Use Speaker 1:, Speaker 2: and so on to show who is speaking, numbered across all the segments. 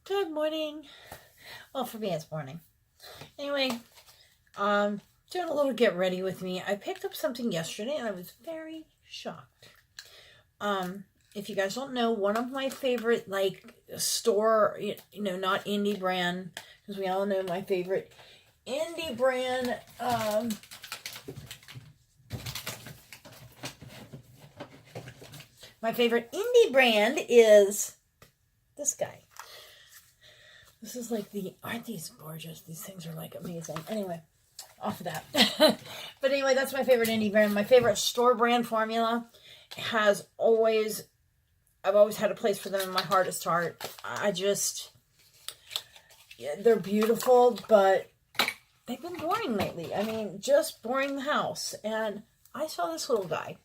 Speaker 1: Good morning. Well, for me, it's morning. Anyway, doing a little get ready with me. I picked up something yesterday and I was very shocked. If you guys don't know, one of my favorite, store, not indie brand, because we all know my favorite indie brand, my favorite indie brand is this guy. This is like aren't these gorgeous? These things are like amazing. Anyway, off of that. But anyway, that's my favorite indie brand. My favorite store brand formula I've always had a place for them in my heart is Tarte. They're beautiful, but they've been boring lately. I mean, just boring the house. And I saw this little guy.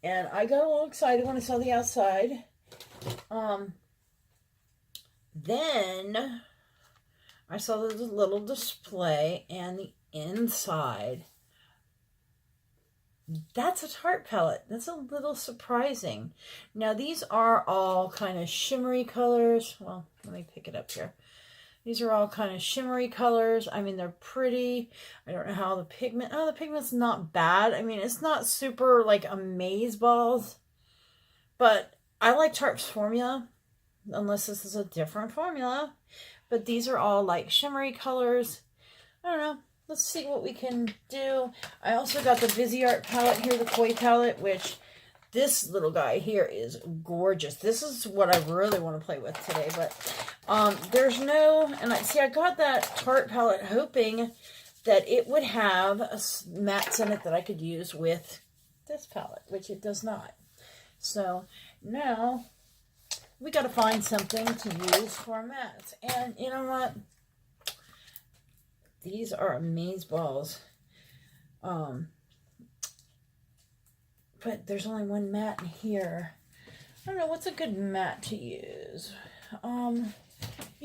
Speaker 1: And I got a little excited when I saw the outside. Then I saw the little display and the inside. That's a Tarte palette. That's a little surprising. Now, these are all kind of shimmery colors. Well, let me pick it up here. These are all kind of shimmery colors. I mean, they're pretty. I don't know how the pigment's not bad. I mean, it's not super like amazeballs, but I like Tarte's formula, unless this is a different formula. But these are all like shimmery colors. I don't know. Let's see what we can do. I also got the Viseart palette here, the Koi palette, which this little guy here is gorgeous. This is what I really want to play with today. But there's no, and I got that Tarte palette hoping that it would have a mattes in it that I could use with this palette, which it does not. So now we got to find something to use for mattes. And you know what? These are amazeballs. But there's only one matte in here. I don't know, what's a good matte to use? You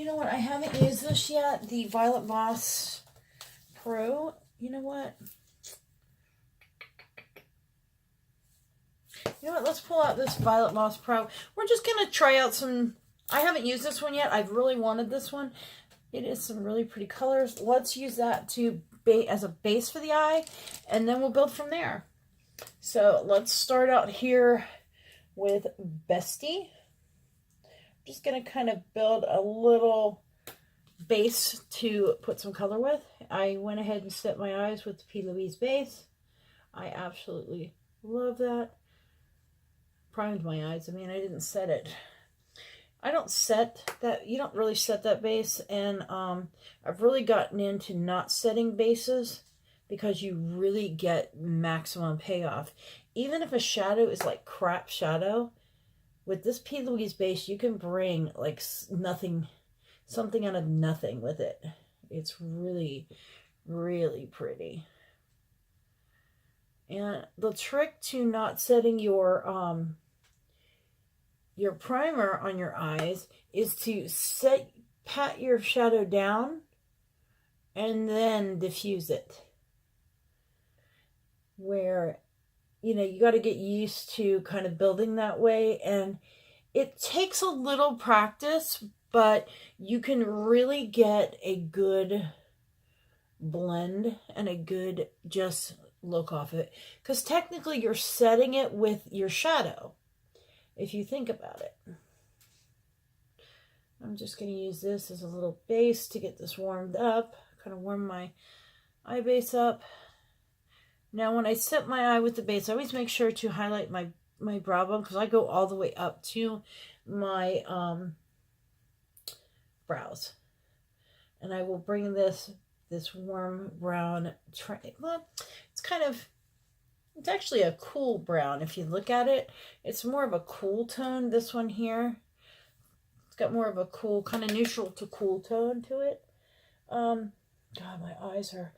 Speaker 1: know what? I haven't used this yet. The Violet Voss Pro. You know what? Let's pull out this Violet Voss Pro. We're just going to try out some. I haven't used this one yet. I've really wanted this one. It is some really pretty colors. Let's use that as a base for the eye, and then we'll build from there. So let's start out here with Bestie. I'm just going to kind of build a little base to put some color with. I went ahead and set my eyes with the P. Louise base. I absolutely love that. Primed my eyes. I mean, I didn't set it. I don't set that. You don't really set that base. And I've really gotten into not setting bases because you really get maximum payoff. Even if a shadow is like crap shadow, with this P. Louise base, you can bring like something out of nothing with it. It's really, really pretty. And the trick to not setting your primer on your eyes is to pat your shadow down and then diffuse it. Where, you got to get used to kind of building that way. And it takes a little practice, but you can really get a good blend and a good just look off it. Because technically you're setting it with your shadow, if you think about it. I'm just going to use this as a little base to get this warmed up. Kind of warm my eye base up. Now when I set my eye with the base, I always make sure to highlight my brow bone, because I go all the way up to my brows. And I will bring this warm brown, it's actually a cool brown. If you look at it, it's more of a cool tone. This one here, it's got more of a cool, kind of neutral to cool tone to it. God, my eyes are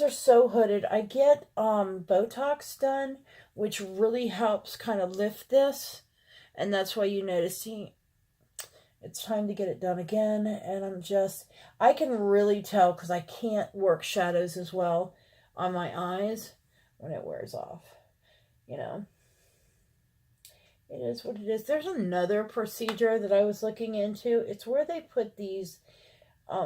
Speaker 1: so hooded. I get Botox done, which really helps kind of lift this, and that's why you notice it's time to get it done again. And I can really tell, because I can't work shadows as well on my eyes when it wears off, It is what it is. There's another procedure that I was looking into. It's where they put these,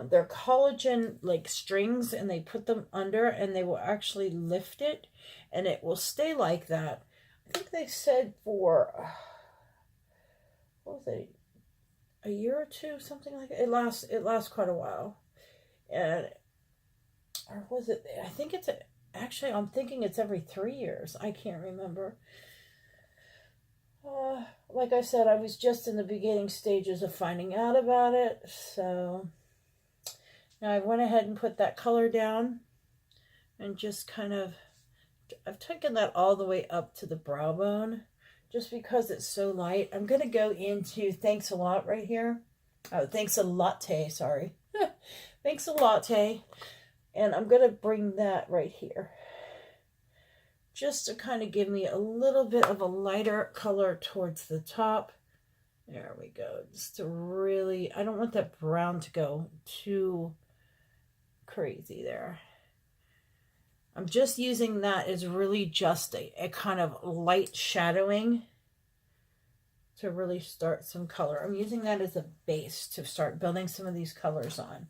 Speaker 1: they're collagen like strings, and they put them under, and they will actually lift it, and it will stay like that. I think they said for, what was it, a year or two, something like that. It lasts quite a while. And, or was it, I think it's, actually, I'm thinking it's every 3 years. I can't remember. Like I said, I was just in the beginning stages of finding out about it. So now I went ahead and put that color down and just kind of, I've taken that all the way up to the brow bone just because it's so light. I'm going to go into Thanks a Lot right here. Oh, Thanks a Latte, sorry. Thanks a Latte. And I'm going to bring that right here, just to kind of give me a little bit of a lighter color towards the top. There we go. Just to really, I don't want that brown to go too crazy there. I'm just using that as really just a kind of light shadowing to really start some color. I'm using that as a base to start building some of these colors on.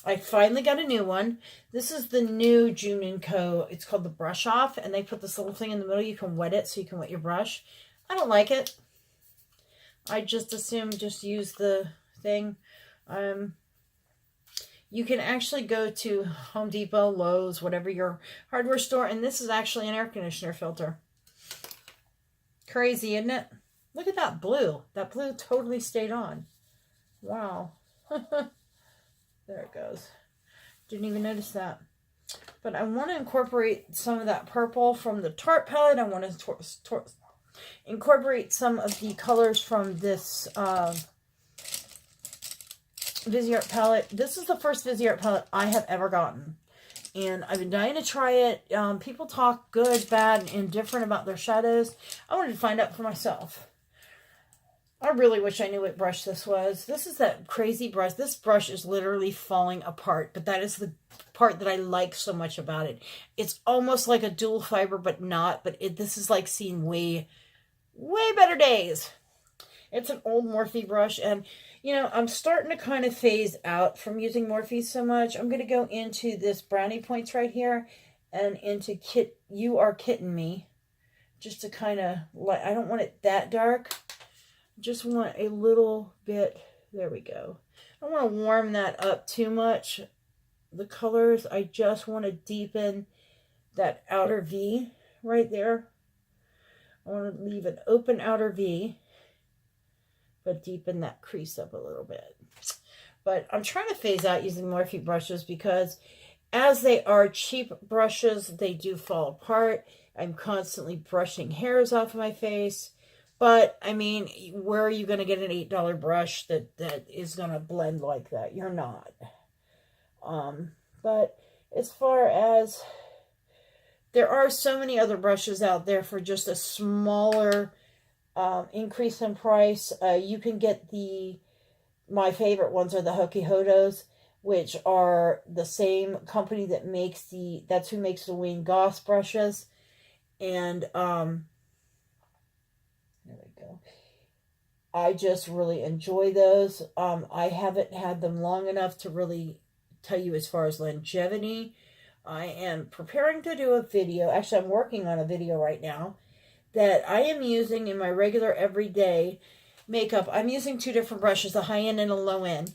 Speaker 1: I finally got a new one. This is the new June & Co. It's called the Brush Off, and they put this little thing in the middle. You can wet it so you can wet your brush. I don't like it. I just assume just use the thing. You can actually go to Home Depot, Lowe's, whatever your hardware store, and this is actually an air conditioner filter. Crazy, isn't it? Look at that blue. That blue totally stayed on. Wow. There it goes. Didn't even notice that. But I want to incorporate some of that purple from the Tarte palette. I want to incorporate some of the colors from this Viseart palette. This is the first Viseart palette I have ever gotten. And I've been dying to try it. People talk good, bad, and indifferent about their shadows. I wanted to find out for myself. I really wish I knew what brush this was. This is that crazy brush. This brush is literally falling apart, but that is the part that I like so much about it. It's almost like a dual fiber, but not. But this is like seeing way, way better days. It's an old Morphe brush, and, you know, I'm starting to kind of phase out from using Morphe so much. I'm going to go into this Brownie Points right here and into You Are Kitten Me, just to kind of, I don't want it that dark. Just want a little bit, there we go. I don't want to warm that up too much, the colors. I just want to deepen that outer V right there. I want to leave an open outer V, but deepen that crease up a little bit. But I'm trying to phase out using Morphe brushes because as they are cheap brushes, they do fall apart. I'm constantly brushing hairs off my face. But, I mean, where are you going to get an $8 brush that is going to blend like that? You're not. But as far as, there are so many other brushes out there for just a smaller increase in price. You can get my favorite ones are the Hoki Hodos, which are the same company that makes that's who makes the Wayne Goss brushes. And, there we go. I just really enjoy those. I haven't had them long enough to really tell you as far as longevity. I am preparing to do a video. Actually, I'm working on a video right now that I am using in my regular everyday makeup. I'm using two different brushes, a high end and a low end.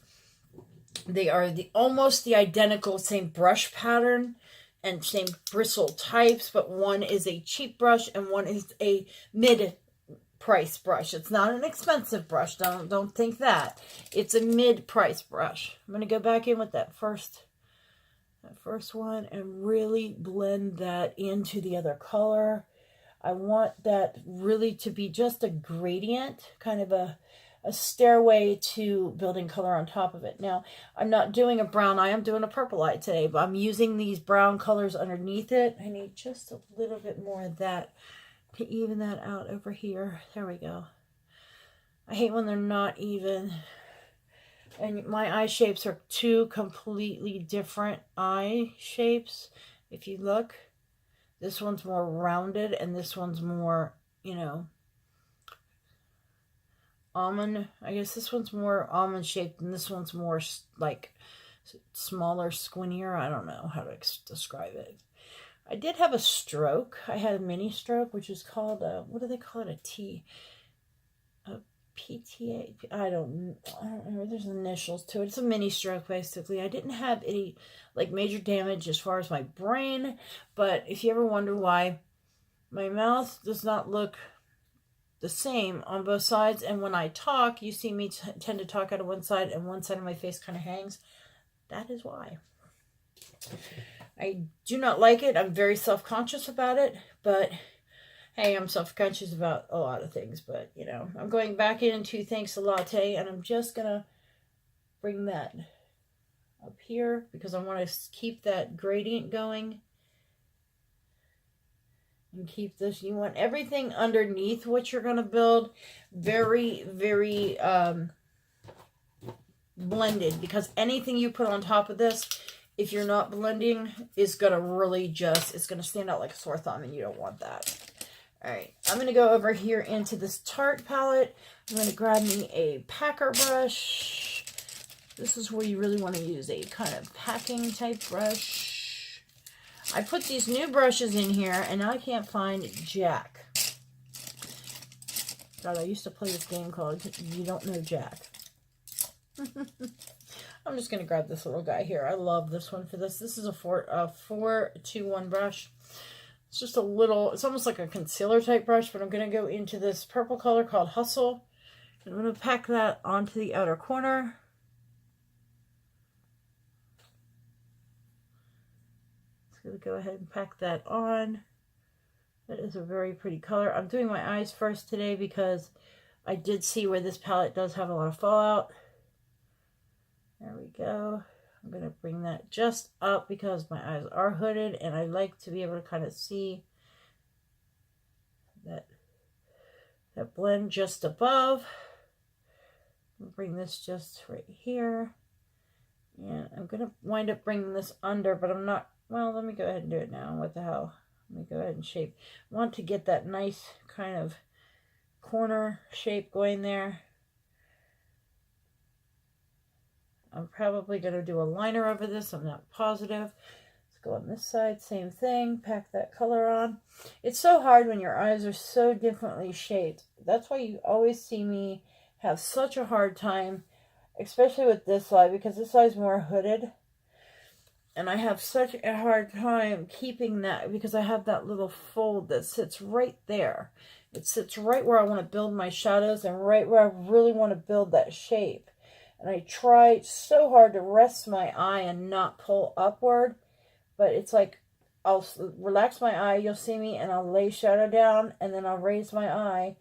Speaker 1: They are almost the identical same brush pattern and same bristle types, but one is a cheap brush and one is a mid-price brush. It's not an expensive brush. Don't think that. It's a mid-price brush. I'm going to go back in with that first one and really blend that into the other color. I want that really to be just a gradient, kind of a stairway to building color on top of it. Now, I'm not doing a brown eye. I'm doing a purple eye today, but I'm using these brown colors underneath it. I need just a little bit more of that to even that out over here. There we go. I hate when they're not even. And my eye shapes are two completely different eye shapes. If you look, this one's more rounded and this one's more, you know, almond. I guess this one's more almond shaped and this one's more like smaller, squintier. I don't know how to describe it. I did have a stroke. I had a mini stroke, which is called what do they call it? A PTA. I don't remember. There's initials to it. It's a mini stroke, basically. I didn't have any like major damage as far as my brain, but if you ever wonder why my mouth does not look the same on both sides, and when I talk, you see me tend to talk out of one side, and one side of my face kind of hangs. That is why. I do not like it. I'm very self-conscious about it, but hey, I'm self-conscious about a lot of things, but you know, I'm going back into Thanks a Latte, and I'm just gonna bring that up here because I want to keep that gradient going and keep this. You want everything underneath what you're going to build very, very blended, because anything you put on top of this, if you're not blending, is going to really just, it's going to stand out like a sore thumb, and you don't want that. All right, I'm going to go over here into this Tarte palette. I'm going to grab me a packer brush. This is where you really want to use a kind of packing type brush. I put these new brushes in here, and I can't find Jack. God, I used to play this game called You Don't Know Jack. I'm just going to grab this little guy here. I love this one for this. This is a 4-2-1 brush. It's just a little, it's almost like a concealer type brush, but I'm going to go into this purple color called Hustle. And I'm going to pack that onto the outer corner. Just going to go ahead and pack that on. That is a very pretty color. I'm doing my eyes first today because I did see where this palette does have a lot of fallout. There we go. I'm going to bring that just up because my eyes are hooded, and I like to be able to kind of see that blend just above. Bring this just right here. And I'm going to wind up bringing this under, but I'm not, well, let me go ahead and do it now. What the hell? Let me go ahead and shape. I want to get that nice kind of corner shape going there. I'm probably going to do a liner over this. I'm not positive. Let's go on this side. Same thing. Pack that color on. It's so hard when your eyes are so differently shaped. That's why you always see me have such a hard time, especially with this eye, because this eye is more hooded. And I have such a hard time keeping that because I have that little fold that sits right there. It sits right where I want to build my shadows and right where I really want to build that shape. And I try so hard to rest my eye and not pull upward. But it's like, I'll relax my eye, you'll see me, and I'll lay shadow down, and then I'll raise my eye,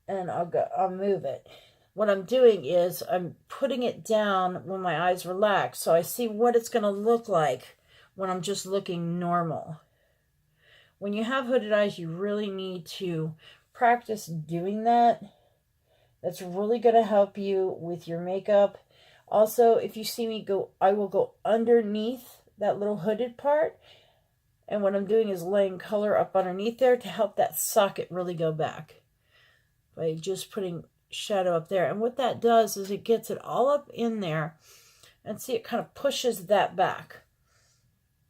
Speaker 1: and I'll move it. What I'm doing is I'm putting it down when my eyes relax, so I see what it's going to look like when I'm just looking normal. When you have hooded eyes, you really need to practice doing that. That's really going to help you with your makeup. Also, if you see me go, I will go underneath that little hooded part. And what I'm doing is laying color up underneath there to help that socket really go back. By just putting shadow up there. And what that does is it gets it all up in there. And see, it kind of pushes that back.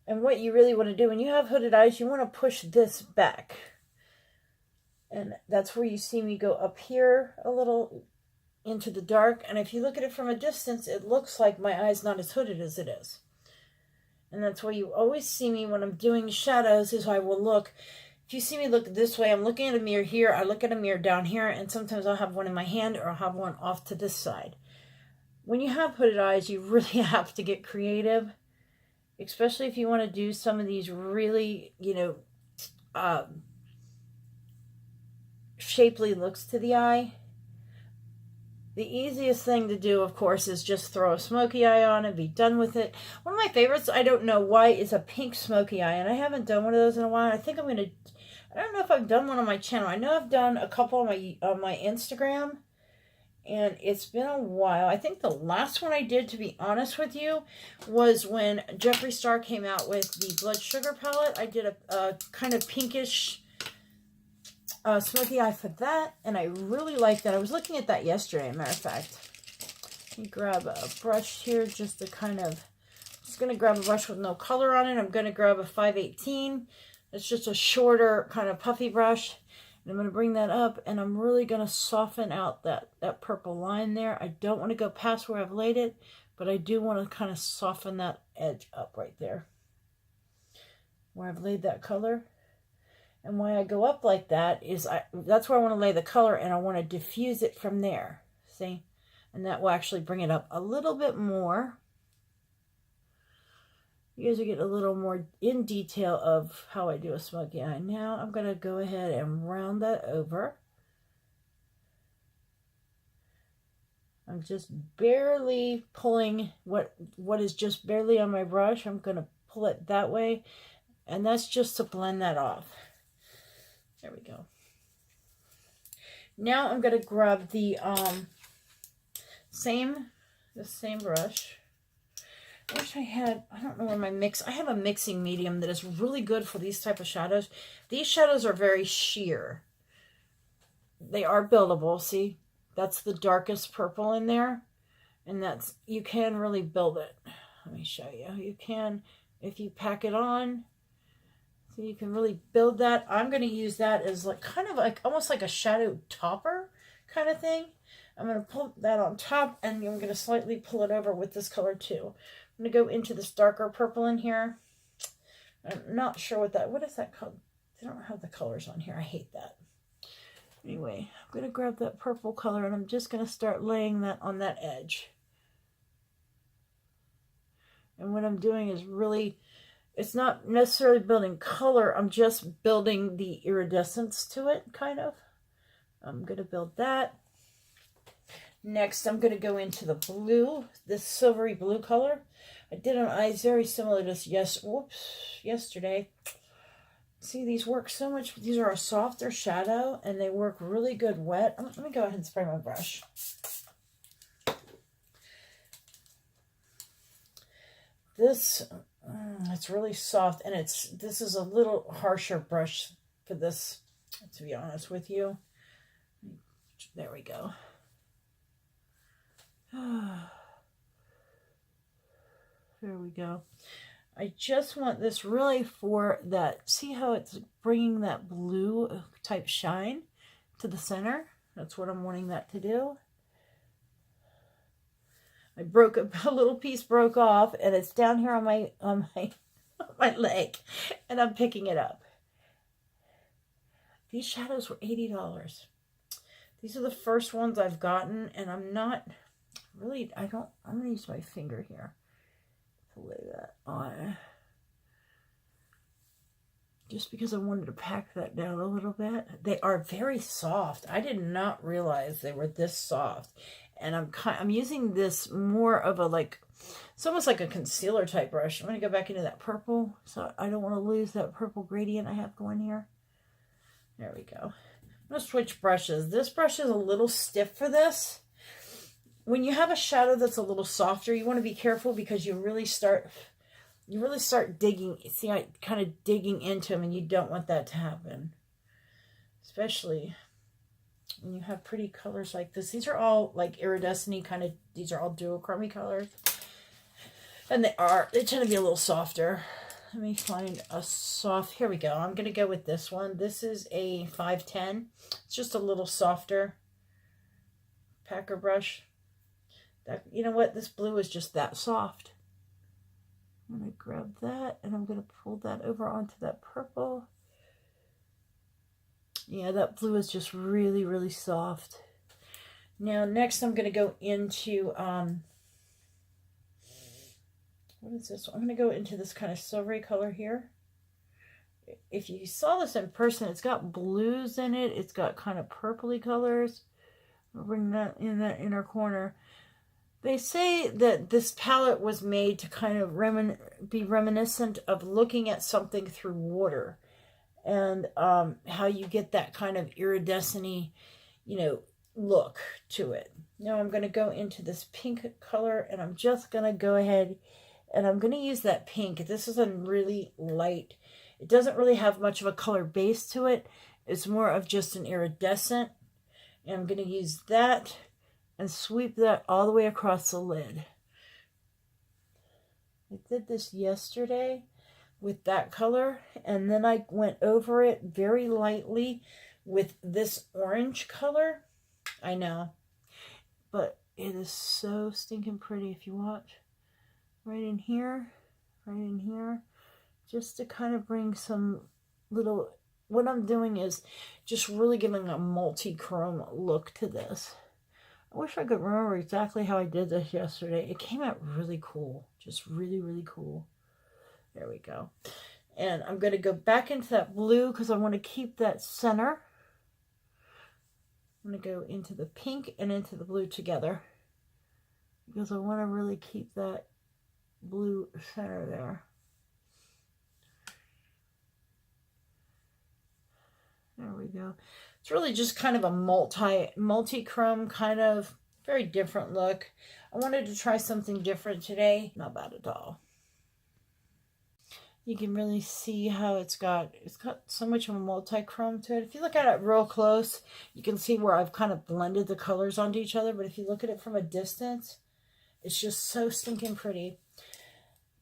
Speaker 1: And what you really want to do when you have hooded eyes, you want to push this back. And that's where you see me go up here a little into the dark, and if you look at it from a distance, it looks like my eye's not as hooded as it is. And that's why you always see me when I'm doing shadows, is I will look, if you see me look this way, I'm looking at a mirror here, I look at a mirror down here, and sometimes I'll have one in my hand or I'll have one off to this side. When you have hooded eyes, you really have to get creative, especially if you want to do some of these really, you know, shapely looks to the eye. The easiest thing to do, of course, is just throw a smoky eye on and be done with it. One of my favorites, I don't know why, is a pink smoky eye. And I haven't done one of those in a while. I think I'm going to, I don't know if I've done one on my channel. I know I've done a couple on my Instagram. And it's been a while. I think the last one I did, to be honest with you, was when Jeffree Star came out with the Blood Sugar palette. I did a kind of pinkish smoky eye for that, and I really like that. I was looking at that yesterday, as a matter of fact. You grab a brush here just to kind of, just going to grab a brush with no color on it. I'm going to grab a 518. It's just a shorter kind of puffy brush. And I'm going to bring that up, and I'm really going to soften out that purple line there. I don't want to go past where I've laid it, but I do want to kind of soften that edge up right there where I've laid that color. And why I go up like that is that's where I want to lay the color, and I want to diffuse it from there. See? And that will actually bring it up a little bit more. You guys will get a little more in detail of how I do a smoky eye. Now I'm going to go ahead and round that over. I'm just barely pulling what is just barely on my brush. I'm going to pull it that way, and that's just to blend that off. There we go. Now I'm going to grab the same brush. I wish I had, I don't know where my mix, I have a mixing medium that is really good for these type of shadows. These shadows are very sheer. They are buildable, see? That's the darkest purple in there. And that's, you can really build it. Let me show you. You can, if you pack it on, so you can really build that. I'm going to use that as like, kind of like, almost like a shadow topper kind of thing. I'm going to pull that on top, and I'm going to slightly pull it over with this color too. I'm going to go into this darker purple in here. I'm not sure what is that called? They don't have the colors on here. I hate that. Anyway, I'm going to grab that purple color, and I'm just going to start laying that on that edge. And what I'm doing is really, it's not necessarily building color. I'm just building the iridescence to it, kind of. I'm going to build that. Next, I'm going to go into the blue, this silvery blue color. I did an eye very similar to this yesterday. See, these work so much. These are a softer shadow, and they work really good wet. Let me go ahead and spray my brush. This, it's really soft, and this is a little harsher brush for this, to be honest with you. There we go. There we go. I just want this really for that. See how it's bringing that blue type shine to the center? That's what I'm wanting that to do. I broke a little piece broke off, and it's down here on my my leg, and I'm picking it up. These shadows were $80. These are the first ones I've gotten, and I'm not really, I'm going to use my finger here to lay that on. Just because I wanted to pack that down a little bit. They are very soft. I did not realize they were this soft. And I'm using this more of a, like, it's almost like a concealer type brush. I'm going to go back into that purple, so I don't want to lose that purple gradient I have going here. There we go. I'm going to switch brushes. This brush is a little stiff for this. When you have a shadow that's a little softer, you want to be careful, because you really start digging, see, kind of digging into them, and you don't want that to happen. Especially when you have pretty colors like this. These are all like iridescent-y kind of, these are all duochrome colors. And they tend to be a little softer. Let me find a soft, here we go. I'm going to go with this one. This is a 510. It's just a little softer packer brush. You know what? This blue is just that soft. I'm going to grab that, and I'm going to pull that over onto that purple. Yeah, that blue is just really, really soft. Now, next I'm going to go into, what is this? I'm going to go into this kind of silvery color here. If you saw this in person, it's got blues in it. It's got kind of purpley colors. I'll bring that in that inner corner. They say that this palette was made to kind of be reminiscent of looking at something through water, and how you get that kind of iridescent-y, look to it. Now I'm going to go into this pink color, and I'm just going to go ahead and I'm going to use that pink. This is a really light, it doesn't really have much of a color base to it. It's more of just an iridescent. And I'm going to use that and sweep that all the way across the lid. I did this yesterday with that color, and then I went over it very lightly with this orange color. I know, but it is so stinking pretty. If you watch right in here, just to kind of bring some little, what I'm doing is just really giving a multi-chrome look to this. I wish I could remember exactly how I did this yesterday. It came out really cool. Just really, really cool. There we go. And I'm going to go back into that blue because I want to keep that center. I'm going to go into the pink and into the blue together because I want to really keep that blue center there. There we go. It's really just kind of a multi-chrome kind of very different look. I wanted to try something different today. Not bad at all. You can really see how it's got so much of a multi-chrome to it. If you look at it real close, you can see where I've kind of blended the colors onto each other. But if you look at it from a distance, it's just so stinking pretty.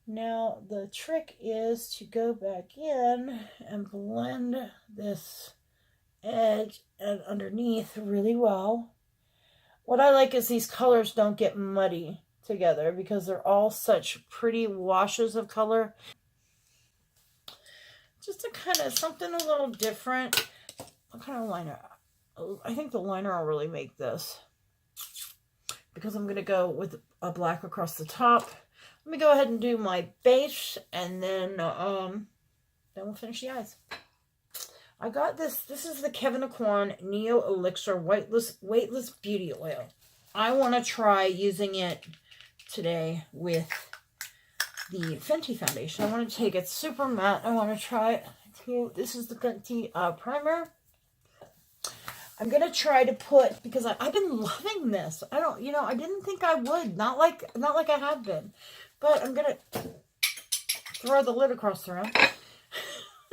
Speaker 1: Now, the trick is to go back in and blend this edge and underneath really well. What I like is these colors don't get muddy together because they're all such pretty washes of color. Just to kind of something a little different. What kind of liner? I think the liner will really make this because I'm going to go with a black across the top. Let me go ahead and do my base, and then we'll finish the eyes. I got this. This is the Kevyn Aucoin Neo Elixir Weightless Beauty Oil. I want to try using it today with the Fenty foundation. I want to take it super matte. I want to try it too. This is the Fenty primer. I'm going to try to put, because I've been loving this. I didn't think I would. Not like I have been. But I'm going to throw the lid across the room.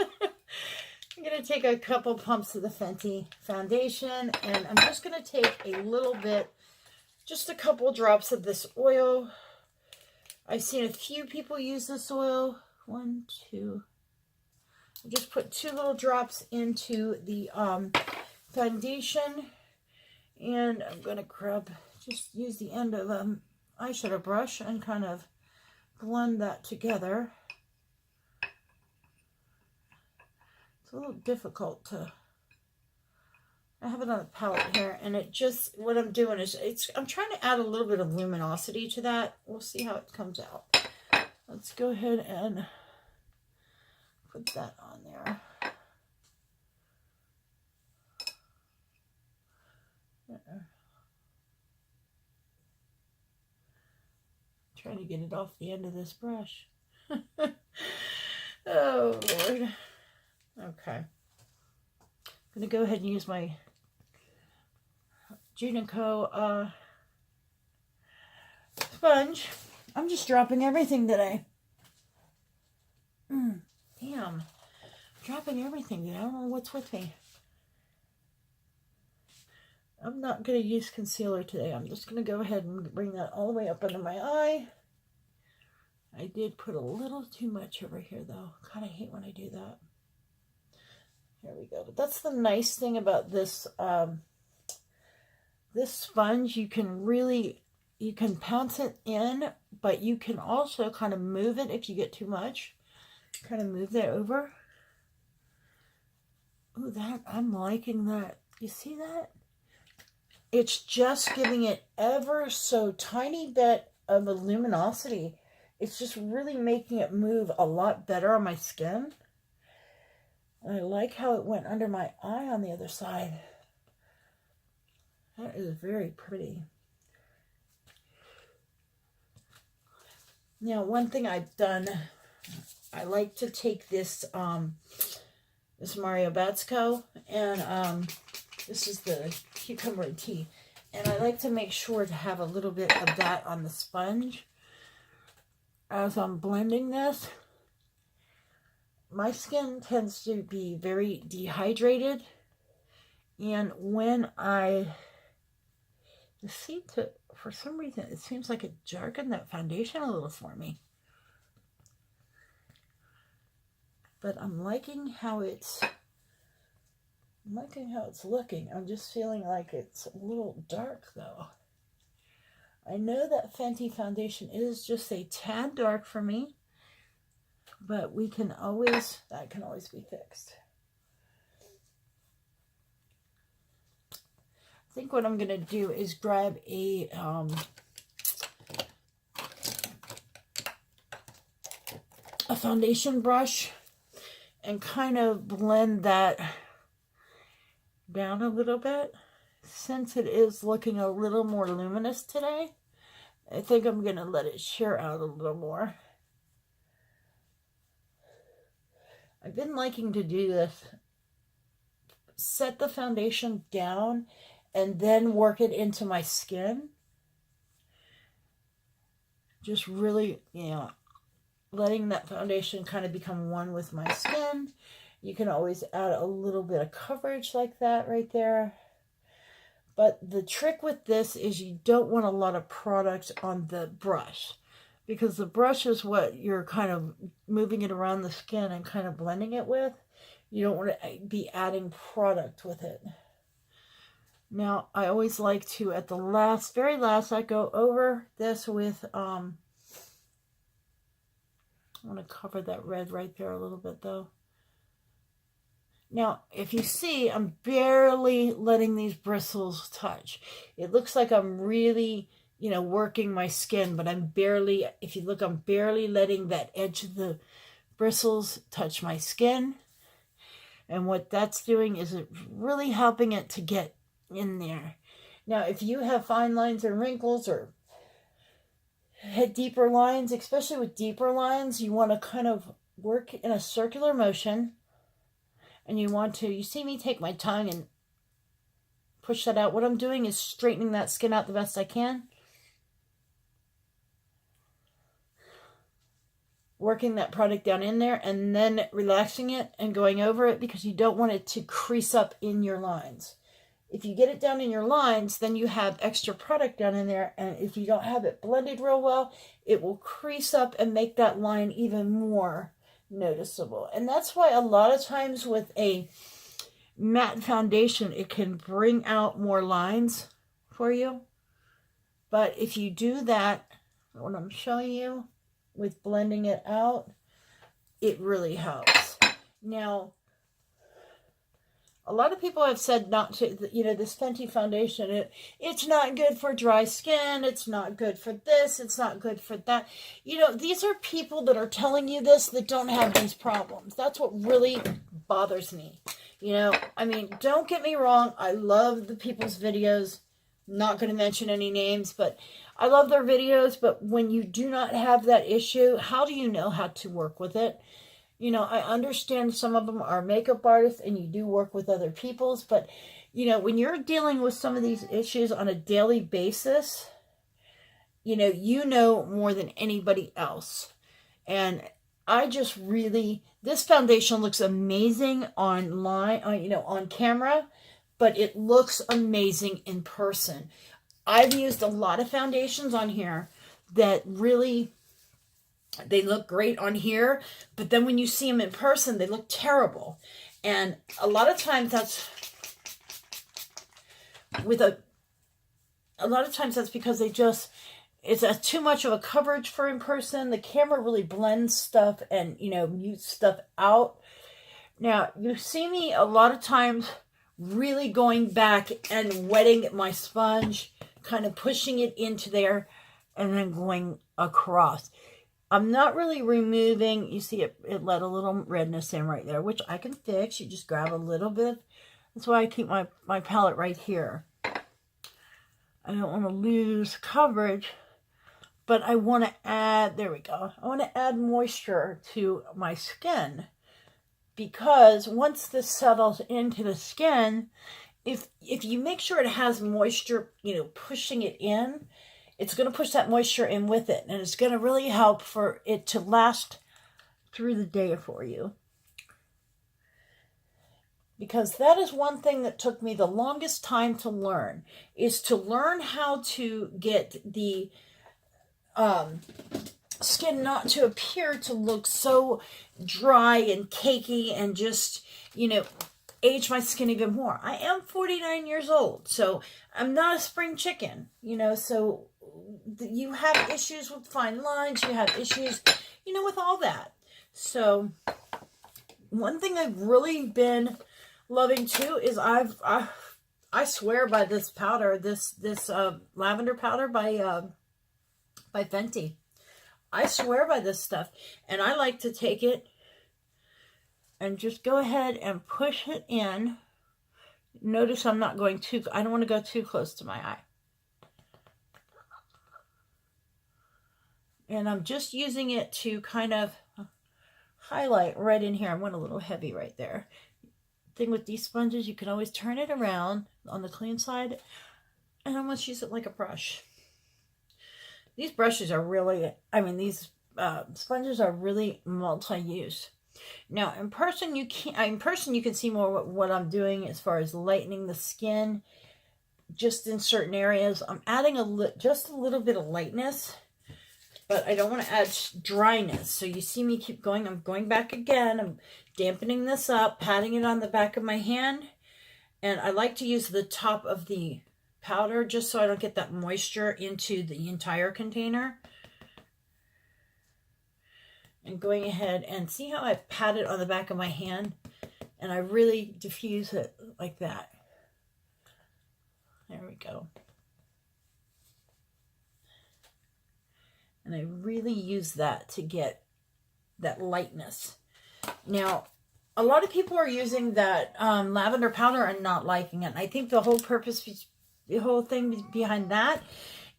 Speaker 1: I'm going to take a couple pumps of the Fenty foundation, and I'm just going to take a little bit, just a couple drops of this oil. I've seen a few people use this oil. 1, 2. I just put 2 little drops into the foundation, and I'm going to just use the end of an eyeshadow brush and kind of blend that together. It's a little difficult to, I have it on the palette here, and it just, what I'm doing is, I'm trying to add a little bit of luminosity to that. We'll see how it comes out. Let's go ahead and put that on there. Trying to get it off the end of this brush. Oh, Lord. Okay. I'm going to go ahead and use my Junico sponge. I'm just dropping everything today. Damn. Dropping everything today. I don't know what's with me. I'm not going to use concealer today. I'm just going to go ahead and bring that all the way up under my eye. I did put a little too much over here, though. Kind of hate when I do that. There we go. But that's the nice thing about this this sponge. You can pounce it in, but you can also kind of move it if you get too much. Kind of move that over. Ooh, I'm liking that. You see that? It's just giving it ever so tiny bit of a luminosity. It's just really making it move a lot better on my skin. And I like how it went under my eye on the other side. That is very pretty. Now, one thing I've done, I like to take this this Mario Batsko, and this is the cucumber tea. And I like to make sure to have a little bit of that on the sponge as I'm blending this. My skin tends to be very dehydrated, And when I seem to, for some reason, it seems like it darkened that foundation a little for me. But I'm liking how it's looking. I'm just feeling like it's a little dark though. I know that Fenty foundation is just a tad dark for me, but that can always be fixed. I think what I'm going to do is grab a foundation brush and kind of blend that down a little bit. Since it is looking a little more luminous today, I think I'm going to let it sheer out a little more. I've been liking to do this. Set the foundation down and then work it into my skin. Just really, letting that foundation kind of become one with my skin. You can always add a little bit of coverage like that right there. But the trick with this is you don't want a lot of product on the brush, because the brush is what you're kind of moving it around the skin and kind of blending it with. You don't want to be adding product with it. Now, I always like to, at the very last, I go over this with, I want to cover that red right there a little bit though. Now, if you see, I'm barely letting these bristles touch. It looks like I'm really, working my skin, but I'm barely, if you look, I'm barely letting that edge of the bristles touch my skin. And what that's doing is it's really helping it to get in there. Now, if you have fine lines and wrinkles or had deeper lines, especially with deeper lines, you want to kind of work in a circular motion. And you see me take my tongue and push that out. What I'm doing is straightening that skin out the best I can. Working that product down in there and then relaxing it and going over it, because you don't want it to crease up in your lines. If you get it down in your lines, then you have extra product down in there, and if you don't have it blended real well, it will crease up and make that line even more noticeable. And that's why a lot of times with a matte foundation, it can bring out more lines for you. But if you do that, what I'm showing you with blending it out, it really helps. Now, a lot of people have said not to, this Fenty foundation, it's not good for dry skin, it's not good for this, it's not good for that. These are people that are telling you this that don't have these problems. That's what really bothers me. Don't get me wrong, I love the people's videos. I'm not going to mention any names, but I love their videos. But when you do not have that issue, how do you know how to work with it? I understand some of them are makeup artists and you do work with other people's, but, when you're dealing with some of these issues on a daily basis, you know more than anybody else. And I just really, this foundation looks amazing online, on camera, but it looks amazing in person. I've used a lot of foundations on here that really, they look great on here, but then when you see them in person, they look terrible. And a lot of times that's because it's too much of a coverage for in person. The camera really blends stuff and, mutes stuff out. Now, you see me a lot of times really going back and wetting my sponge, kind of pushing it into there and then going across. I'm not really removing, you see it let a little redness in right there, which I can fix. You just grab a little bit. That's why I keep my palette right here. I don't want to lose coverage, but I want to add, there we go. I want to add moisture to my skin, because once this settles into the skin, if you make sure it has moisture, pushing it in, it's going to push that moisture in with it, and it's going to really help for it to last through the day for you. because that is one thing that took me the longest time to learn, is to learn how to get the skin not to appear to look so dry and cakey and just, age my skin even more. I am 49 years old, so I'm not a spring chicken, so you have issues with fine lines, you have issues, with all that. So one thing I've really been loving too is I swear by this powder, this lavender powder by Fenty. I swear by this stuff, and I like to take it and just go ahead and push it in. Notice I'm not going I don't want to go too close to my eye. And I'm just using it to kind of highlight right in here. I went a little heavy right there. Thing with these sponges, you can always turn it around on the clean side, and I'm going to use it like a brush. These brushes are really, these sponges are really multi-use. Now, in person, you can see more what I'm doing as far as lightening the skin, just in certain areas. I'm adding just a little bit of lightness, but I don't want to add dryness. So you see me keep going. I'm going back again. I'm dampening this up, patting it on the back of my hand, and I like to use the top of the powder just so I don't get that moisture into the entire container. And going ahead and see how I pat it on the back of my hand, and I really diffuse it like that. There we go. And I really use that to get that lightness. Now, a lot of people are using that lavender powder and not liking it. And I think the whole purpose, the whole thing behind that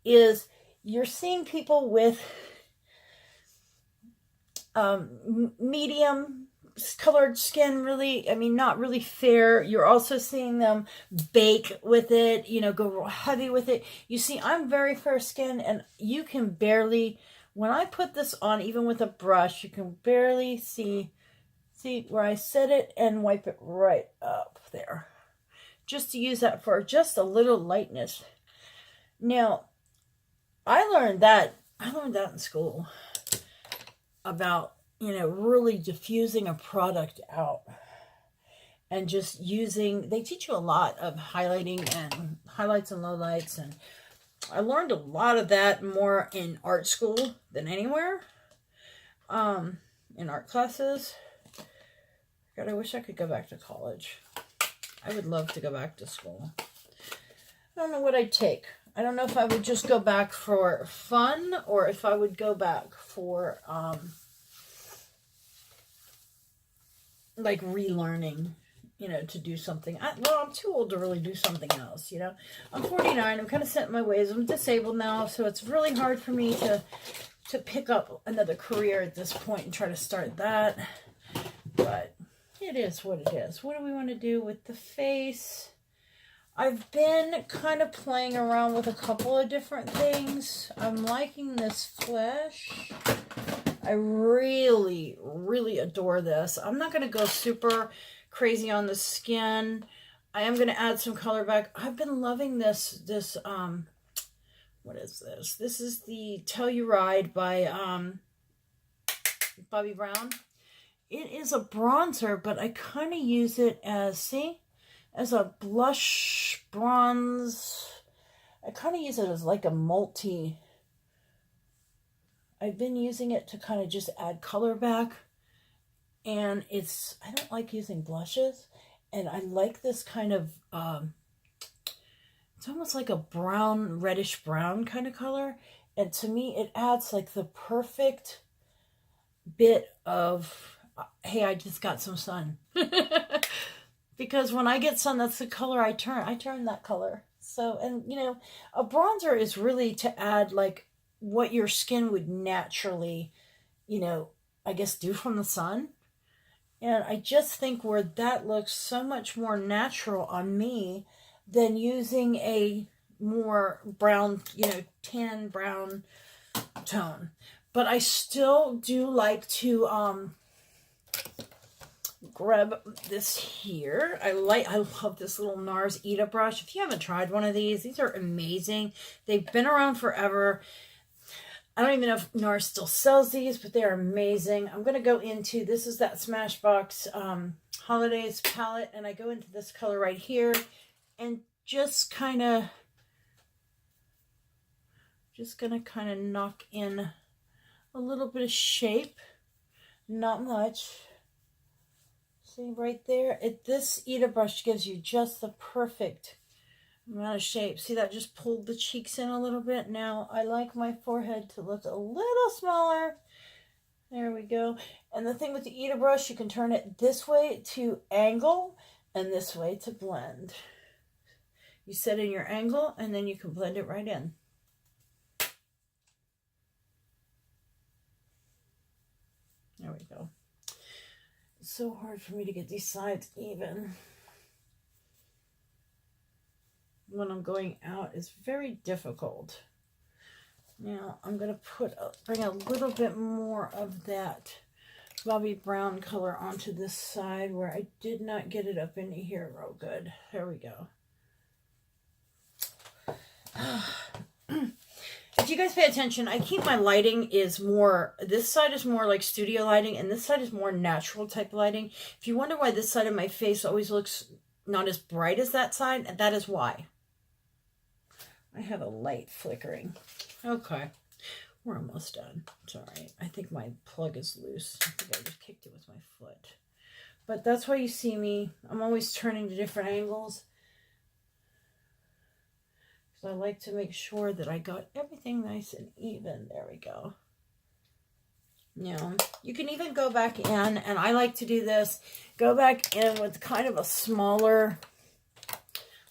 Speaker 1: is you're seeing people with medium colored skin, really, not really fair. You're also seeing them bake with it, go real heavy with it. You see, I'm very fair skin, and you can barely, when I put this on, even with a brush, you can barely see where I set it and wipe it right up there. Just to use that for just a little lightness. Now, I learned that in school about, really diffusing a product out and just using, they teach you a lot of highlighting and highlights and lowlights. And I learned a lot of that more in art school than anywhere, in art classes. God, I wish I could go back to college. I would love to go back to school. I don't know what I'd take. I don't know if I would just go back for fun or if I would go back for, like relearning, to do something. I'm too old to really do something else, I'm 49. I'm kind of set in my ways. I'm disabled now, so it's really hard for me to pick up another career at this point and try to start that. But it is what it is. What do we want to do with the face? I've been kind of playing around with a couple of different things. I'm liking this flesh. I really, really adore this. I'm not going to go super crazy on the skin. I am going to add some color back. I've been loving this, what is this? This is the Telluride by Bobbi Brown. It is a bronzer, but I kind of use it as, as a blush bronze. I kind of use it as like a multi. I've been using it to kind of just add color back. And I don't like using blushes. And I like this kind of, it's almost like a brown, reddish brown kind of color. And to me, it adds like the perfect bit of, hey, I just got some sun. Because when I get sun, that's the color I turn. I turn that color. So, and a bronzer is really to add like what your skin would naturally, I guess do from the sun. And I just think where that looks so much more natural on me than using a more brown, tan brown tone. But I still do like to grab this here. I love this little NARS Ita brush. If you haven't tried one of these are amazing. They've been around forever. I don't even know if NARS still sells these, but they're amazing. I'm going to go into, this is that Smashbox Holidays palette, and I go into this color right here, and just kind of, knock in a little bit of shape. Not much. See right there? This Ita brush gives you just the perfect amount of shape. See, that just pulled the cheeks in a little bit. Now, I like my forehead to look a little smaller. There we go. And the thing with the Ita brush, you can turn it this way to angle and this way to blend. You set in your angle and then you can blend it right in. There we go. It's so hard for me to get these sides even. When I'm going out, it's very difficult. Now I'm going to bring a little bit more of that Bobbi Brown color onto this side where I did not get it up into here real good. There we go. If you guys pay attention, I keep my lighting is more, this side is more like studio lighting and this side is more natural type lighting. If you wonder why this side of my face always looks not as bright as that side, that is why. I have a light flickering. Okay, we're almost done. It's all right. I think my plug is loose. I think I just kicked it with my foot. But that's why you see me. I'm always turning to different angles. Because I like to make sure that I got everything nice and even. There we go. Now, you can even go back in, and I like to do this, go back in with kind of a smaller,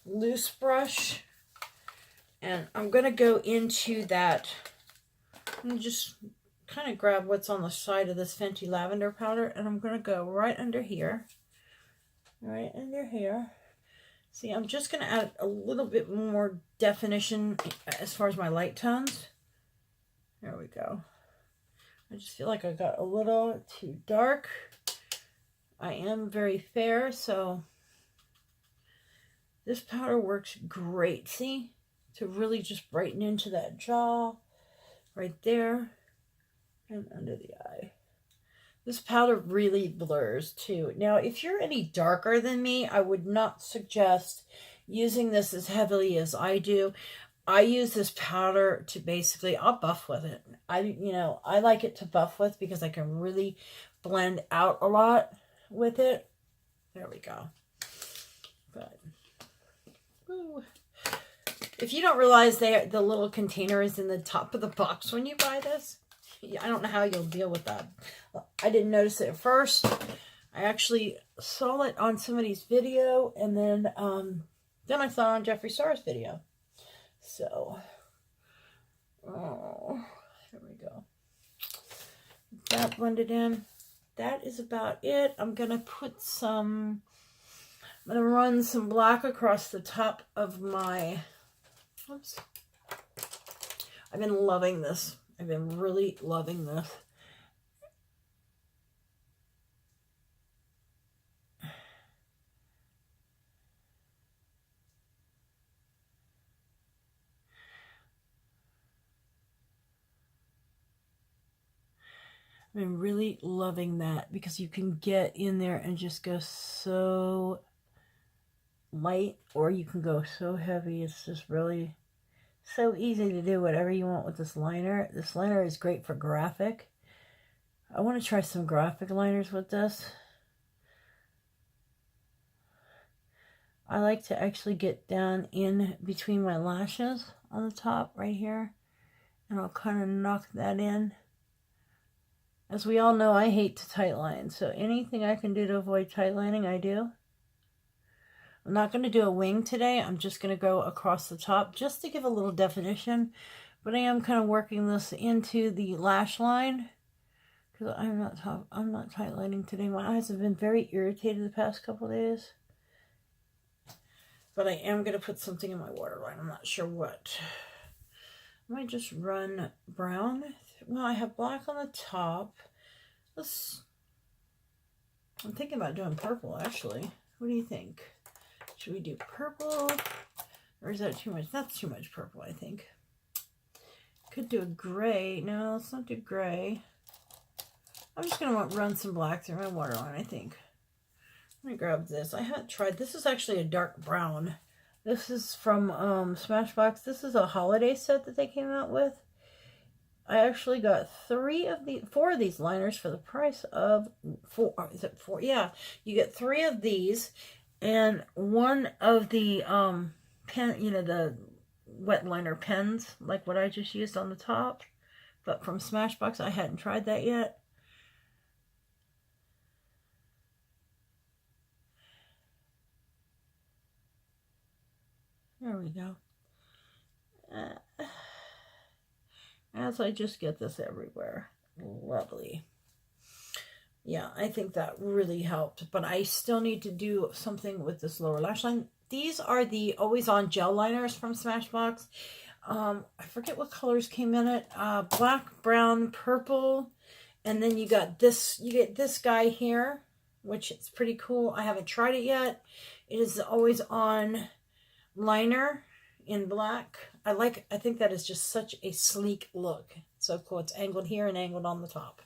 Speaker 1: loose brush. And I'm going to go into that and just kind of grab what's on the side of this Fenty Lavender powder. And I'm going to go right under here. Right under here. See, I'm just going to add a little bit more definition as far as my light tones. There we go. I just feel like I got a little too dark. I am very fair, so this powder works great. See? To really just brighten into that jaw right there and under the eye. This powder really blurs too. Now, if you're any darker than me, I would not suggest using this as heavily as I do. I use this powder to basically, I'll buff with it. I like it to buff with because I can really blend out a lot with it. There we go. But, woo. If you don't realize the little container is in the top of the box when you buy this, I don't know how you'll deal with that. I didn't notice it at first. I actually saw it on somebody's video, and then I saw it on Jeffree Star's video. So, here we go. That blended in. That is about it. I'm going to run some black across the top of my... Oops. I've been loving this. I've been really loving this. I've been really loving that because you can get in there and just go so light, or you can go so heavy. It's just really so easy to do whatever you want with this liner. This liner is great for graphic. I want to try some graphic liners with this. I like to actually get down in between my lashes on the top right here, and I'll kind of knock that in. As we all know, I hate to tight line, so anything I can do to avoid tight lining, I do. I'm not going to do a wing today. I'm just going to go across the top just to give a little definition. But I am kind of working this into the lash line because I'm not tight lining today. My eyes have been very irritated the past couple of days. But I am going to put something in my waterline. I'm not sure what. I might just run brown. Well, I have black on the top. I'm thinking about doing purple, actually. What do you think? Should we do purple? Or is that too much? That's too much purple, I think. Could do a gray. No, let's not do gray. I'm just going to run some black through my waterline, I think. I'm going to grab this. I haven't tried. This is actually a dark brown. This is from Smashbox. This is a holiday set that they came out with. I actually got 4 of these liners for the price of 4. Is it 4? Yeah, you get 3 of these and 1 of the pen, you know, the wet liner pens, like what I just used on the top, but from Smashbox. I hadn't tried that yet. There we go. As I just get this everywhere. Lovely. Yeah, I think that really helped, but I still need to do something with this lower lash line. These are the Always On gel liners from Smashbox. I forget what colors came in it. Black, brown, purple, and then you got this. You get this guy here, which is pretty cool. I haven't tried it yet. It is the Always On liner in black. I think that is just such a sleek look. So cool. It's angled here and angled on the top.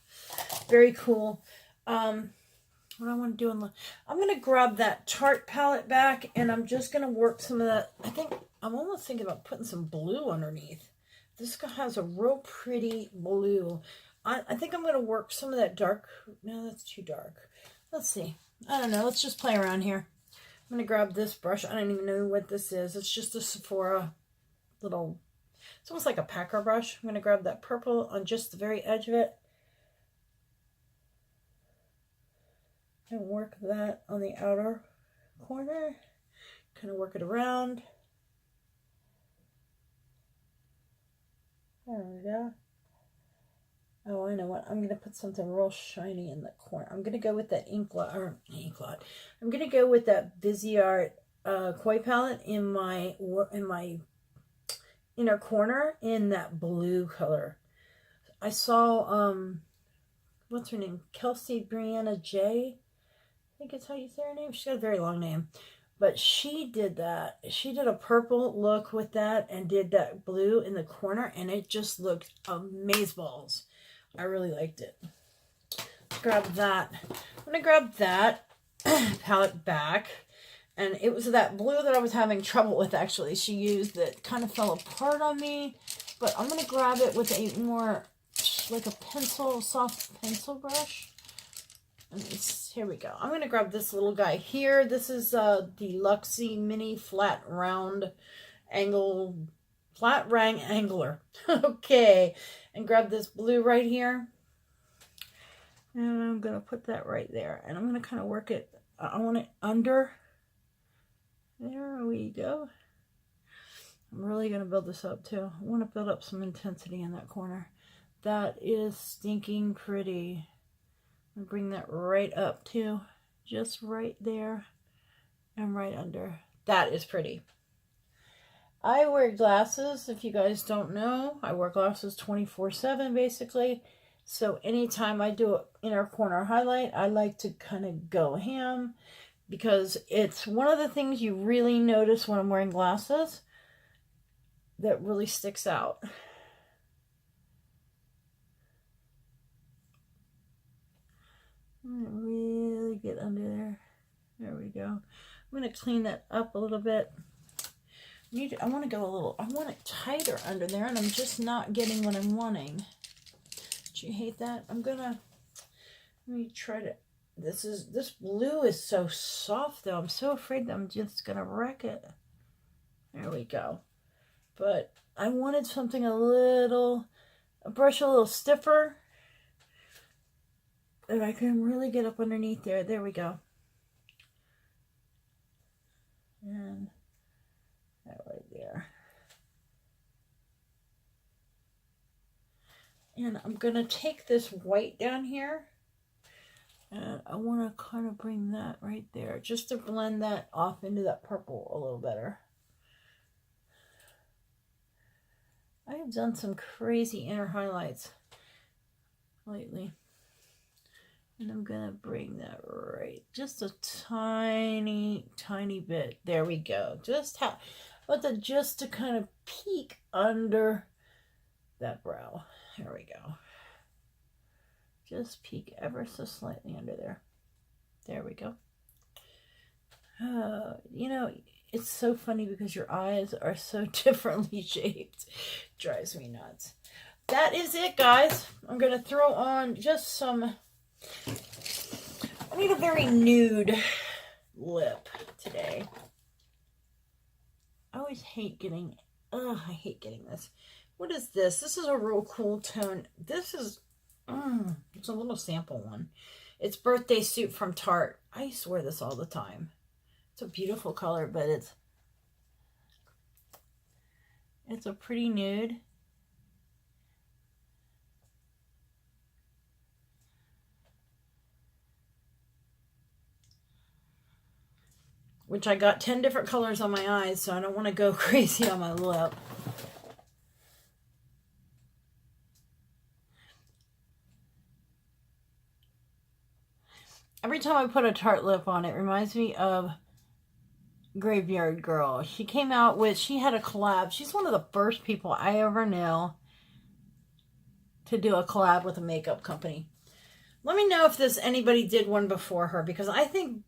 Speaker 1: Very cool. What I want to do I'm going to grab that Tarte palette back, and I'm just going to work some of that. I think I'm almost thinking about putting some blue underneath. This guy has a real pretty blue. I think I'm going to work some of that dark. No, that's too dark. Let's see. I don't know. Let's just play around here. I'm going to grab this brush. I don't even know what this is. It's just a Sephora little, it's almost like a packer brush. I'm going to grab that purple on just the very edge of it and work that on the outer corner. Kind of work it around. There we go. Oh, I know what. I'm going to put something real shiny in the corner. I'm going to go with that ink blot. I'm going to go with that Viseart Koi palette in my inner corner in that blue color. I saw, what's her name? Kelsey Brianna J. I think it's how you say her name. She's got a very long name. But she did that. She did a purple look with that and did that blue in the corner. And it just looked amazeballs. I really liked it. Let's grab that. I'm going to grab that palette back. And it was that blue that I was having trouble with, actually. She used that kind of fell apart on me. But I'm going to grab it with a more, like a pencil, soft pencil brush. And here we go. I'm going to grab this little guy here. This is the Luxie Mini Flat Round Angle, Flat Rang Angler. Okay. And grab this blue right here. And I'm going to put that right there. And I'm going to kind of work it. I want it under. There we go. I'm really going to build this up too. I want to build up some intensity in that corner. That is stinking pretty. I'm going to bring that right up too. Just right there and right under. That is pretty. I wear glasses. If you guys don't know, I wear glasses 24/7 basically. So anytime I do an inner corner highlight, I like to kind of go ham because it's one of the things you really notice when I'm wearing glasses that really sticks out. Really get under there. There we go. I'm going to clean that up a little bit. I want to go a little, I want it tighter under there, and I'm just not getting what I'm wanting. Do you hate that? Let me try to, this blue is so soft though. I'm so afraid that I'm just going to wreck it. There we go. But I wanted something a brush a little stiffer, that I can really get up underneath there. There we go. And that right there. And I'm going to take this white down here. And I want to kind of bring that right there. Just to blend that off into that purple a little better. I have done some crazy inner highlights lately. And I'm going to bring that right, just a tiny, tiny bit. There we go. Just to kind of peek under that brow. There we go. Just peek ever so slightly under there. There we go. You know, it's so funny because your eyes are so differently shaped. Drives me nuts. That is it, guys. I'm going to throw on just some... I need a very nude lip today. I always hate getting... I hate getting this. What is this? This is a real cool tone. This is... it's a little sample one. It's Birthday Suit from Tarte. I used to wear this all the time. It's a beautiful color, but it's a pretty nude. Which I got 10 different colors on my eyes, so I don't want to go crazy on my lip. Every time I put a Tarte lip on, it reminds me of Graveyard Girl. She came out with, she had a collab. She's one of the first people I ever knew to do a collab with a makeup company. Let me know if anybody did one before her, because I think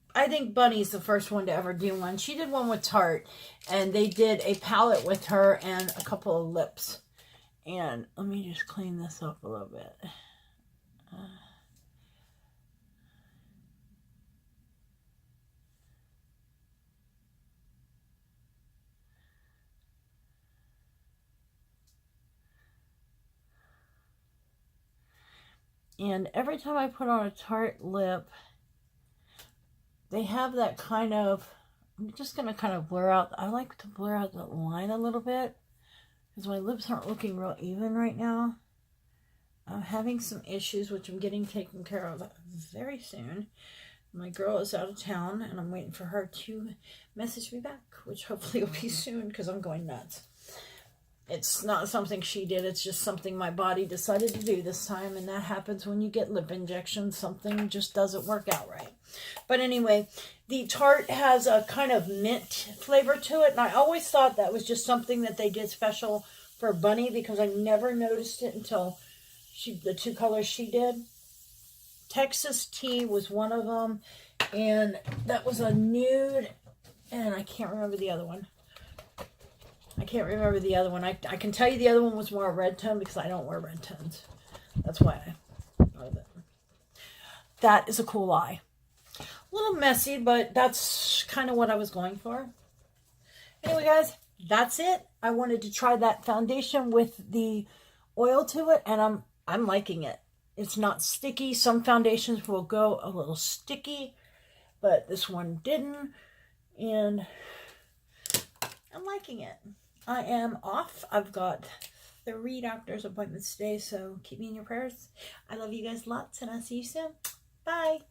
Speaker 1: Bunny's the first one to ever do one. She did one with Tarte, and they did a palette with her and a couple of lips. And let me just clean this up a little bit. And every time I put on a Tarte lip, they have that kind of, I'm just going to kind of blur out, I like to blur out the line a little bit, because my lips aren't looking real even right now. I'm having some issues, which I'm getting taken care of very soon. My girl is out of town, and I'm waiting for her to message me back, which hopefully will be soon, because I'm going nuts. It's not something she did. It's just something my body decided to do this time. And that happens when you get lip injections. Something just doesn't work out right. But anyway, the Tarte has a kind of mint flavor to it. And I always thought that was just something that they did special for Bunny, because I never noticed it until the two colors she did. Texas Tea was one of them. And that was a nude. And I can't remember the other one. I can tell you the other one was more a red tone, because I don't wear red tones. That's why I know that. That is a cool eye. A little messy, but that's kind of what I was going for. Anyway, guys, that's it. I wanted to try that foundation with the oil to it, and I'm liking it. It's not sticky. Some foundations will go a little sticky, but this one didn't, and I'm liking it. I am off. I've got 3 doctor's appointments today, so keep me in your prayers. I love you guys lots, and I'll see you soon. Bye.